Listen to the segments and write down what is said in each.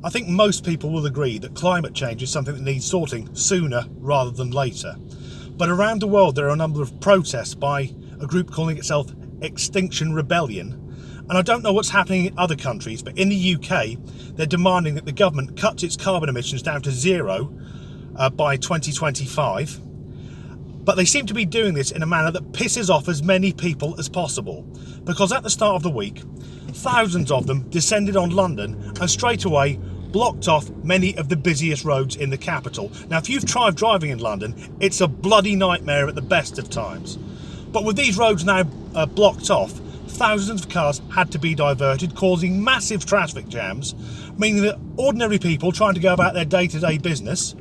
I think most people will agree that climate change is something that needs sorting sooner rather than later. But around the world there are a number of protests by a group calling itself Extinction Rebellion, and I don't know what's happening in other countries, but in the UK they're demanding that the government cuts its carbon emissions down to zero by 2025. But they seem to be doing this in a manner that pisses off as many people as possible, because at the start of the week thousands of them descended on London and straight away blocked off many of the busiest roads in the capital. Now, if you've tried driving in London, it's a bloody nightmare at the best of times. But with these roads now blocked off, thousands of cars had to be diverted, causing massive traffic jams, meaning that ordinary people trying to go about their day-to-day business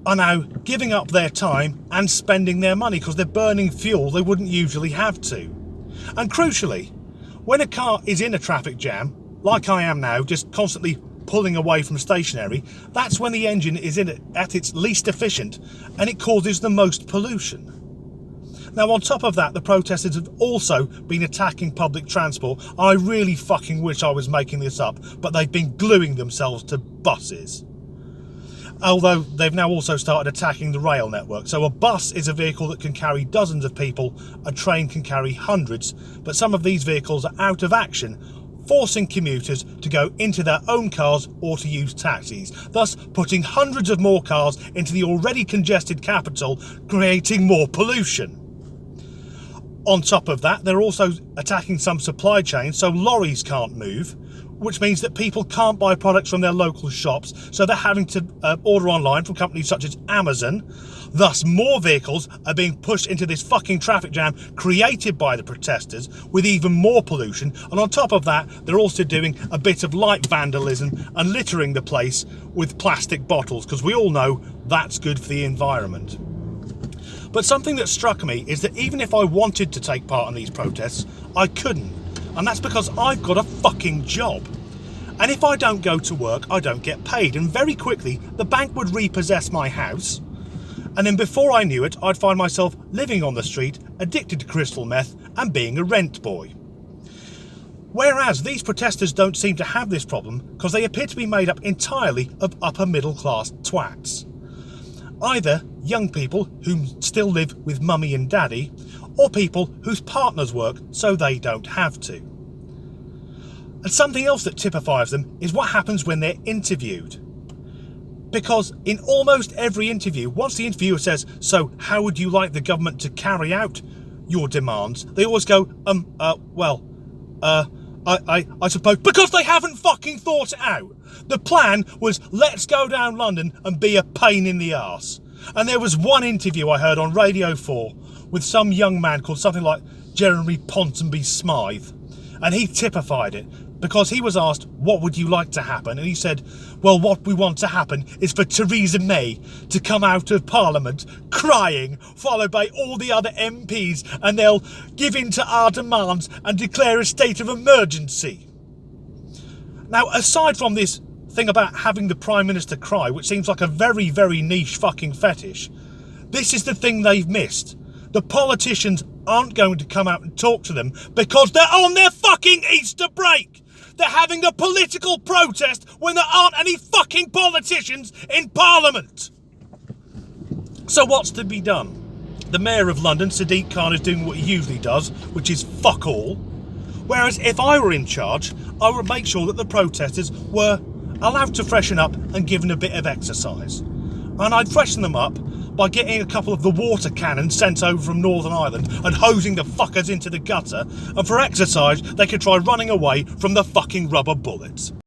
are now giving up their time and spending their money because they're burning fuel they wouldn't usually have to. And crucially, when a car is in a traffic jam, like I am now, just constantly pulling away from stationary, that's when the engine is at its least efficient and it causes the most pollution. Now, on top of that, the protesters have also been attacking public transport. I really fucking wish I was making this up, but they've been gluing themselves to buses. Although they've now also started attacking the rail network. So a bus is a vehicle that can carry dozens of people, a train can carry hundreds, but some of these vehicles are out of action, forcing commuters to go into their own cars or to use taxis, thus putting hundreds of more cars into the already congested capital, creating more pollution. On top of that, they're also attacking some supply chains, so lorries can't move, which means that people can't buy products from their local shops, so they're having to order online from companies such as Amazon. Thus, more vehicles are being pushed into this fucking traffic jam created by the protesters, with even more pollution. And on top of that, they're also doing a bit of light vandalism and littering the place with plastic bottles, because we all know that's good for the environment. But something that struck me is that even if I wanted to take part in these protests, I couldn't. And that's because I've got a fucking job. And if I don't go to work, I don't get paid. And very quickly, the bank would repossess my house. And then before I knew it, I'd find myself living on the street, addicted to crystal meth, and being a rent boy. Whereas these protesters don't seem to have this problem because they appear to be made up entirely of upper middle class twats. Either young people who still live with mummy and daddy, or people whose partners work so they don't have to. And something else that typifies them is what happens when they're interviewed. Because in almost every interview, once the interviewer says, "So how would you like the government to carry out your demands?" they always go, I suppose, because they haven't fucking thought it out. The plan was, let's go down London and be a pain in the arse. And there was one interview I heard on Radio 4 with some young man called something like Jeremy Ponsonby Smythe, and he typified it because he was asked, what would you like to happen? And he said, well, what we want to happen is for Theresa May to come out of Parliament crying, followed by all the other MPs, and they'll give in to our demands and declare a state of emergency. Now, aside from this thing about having the Prime Minister cry, which seems like a very, very niche fucking fetish, this is the thing they've missed. The politicians aren't going to come out and talk to them because they're on their fucking Easter break. They're having a political protest when there aren't any fucking politicians in Parliament. So what's to be done? The Mayor of London, Sadiq Khan, is doing what he usually does, which is fuck all. Whereas if I were in charge, I would make sure that the protesters were allowed to freshen up and given a bit of exercise. And I'd freshen them up by getting a couple of the water cannons sent over from Northern Ireland and hosing the fuckers into the gutter, and for exercise they could try running away from the fucking rubber bullets.